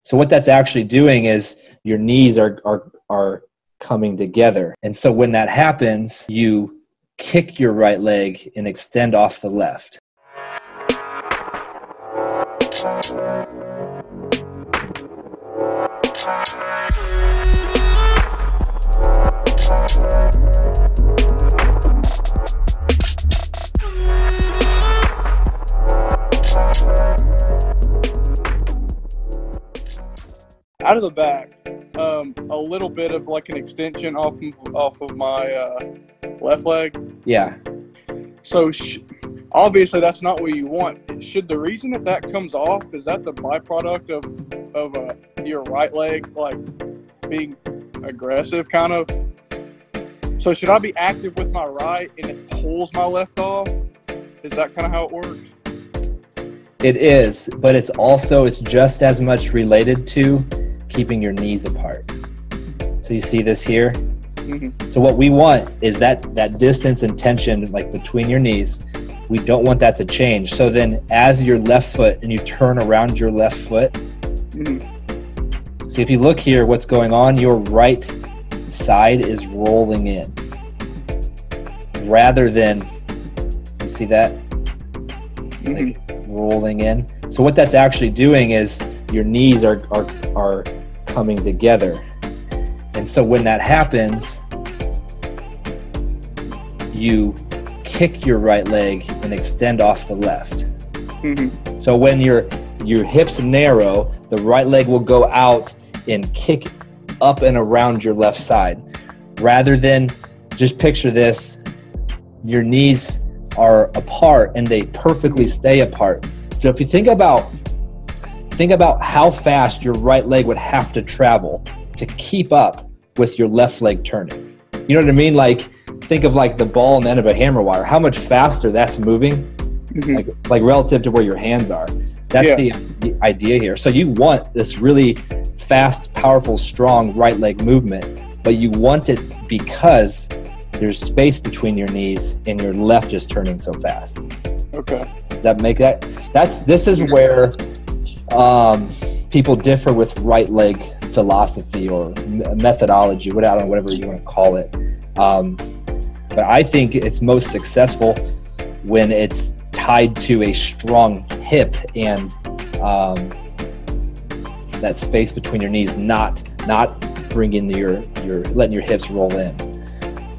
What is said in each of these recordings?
So what that's actually doing is your knees are coming together. And so when that happens, you kick your right leg and extend off the left. Out of the back, a little bit of like an extension off of my left leg. Yeah. So obviously that's not what you want. Should the reason that comes off, is that the byproduct of your right leg like being aggressive kind of? So should I be active with my right and it pulls my left off? Is that kind of how it works? It is, but it's just as much related to keeping your knees apart. So you see this here? Mm-hmm. So what we want is that distance and tension like between your knees. We don't want that to change. So then as your left foot and you turn around your left foot, see if you look here, what's going on, your right side is rolling in rather than, you see that? Like rolling in. So what that's actually doing is your knees are coming together. And so when that happens, you kick your right leg and extend off the left. So when your hips narrow, the right leg will go out and kick up and around your left side. Rather than, just picture this, your knees are apart and they perfectly stay apart. So if you think about how fast your right leg would have to travel to keep up with your left leg turning. You know what I mean? Like, think of like the ball and the end of a hammer wire, how much faster that's moving, like relative to where your hands are. That's the idea here. So you want this really fast, powerful, strong right leg movement, but you want it because there's space between your knees and your left is turning so fast. Okay. Does that make that? This is where people differ with right leg philosophy or methodology, whatever you want to call it. But I think it's most successful when it's tied to a strong hip and that space between your knees, not bringing letting your hips roll in.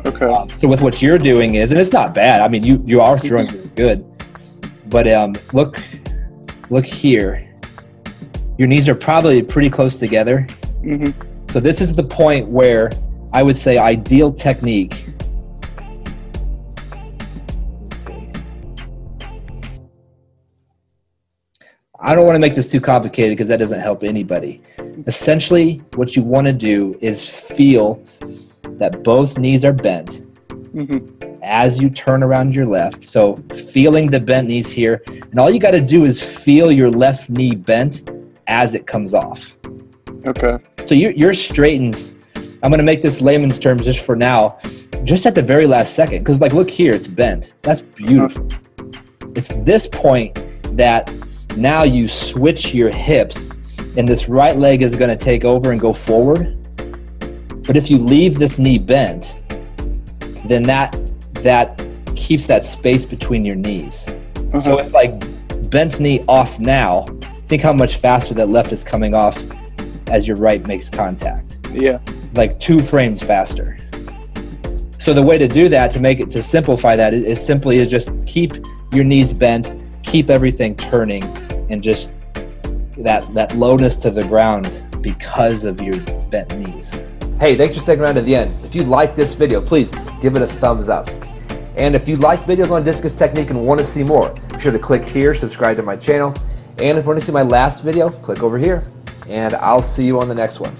Okay. So with what you're doing is, and it's not bad. I mean, you are throwing really good, but look here. Your knees are probably pretty close together. So this is the point where I would say ideal technique. Let's see. I don't want to make this too complicated because that doesn't help anybody. Essentially, what you want to do is feel that both knees are bent as you turn around your left. So feeling the bent knees here, and all you got to do is feel your left knee bent as it comes off. Okay. So your straightens, I'm going to make this layman's terms just for now, just at the very last second. Because like, look here, it's bent. That's beautiful. It's this point that now you switch your hips and this right leg is going to take over and go forward. But if you leave this knee bent, then that keeps that space between your knees. So it's like bent knee off now. Think how much faster that left is coming off as your right makes contact. Yeah. Like 2 frames faster. So the way to do that, to simplify that, is simply just keep your knees bent, keep everything turning, and just that lowness to the ground because of your bent knees. Hey, thanks for sticking around to the end. If you like this video, please give it a thumbs up. And if you like videos on discus technique and want to see more, be sure to click here, subscribe to my channel. And if you want to see my last video, click over here. And I'll see you on the next one.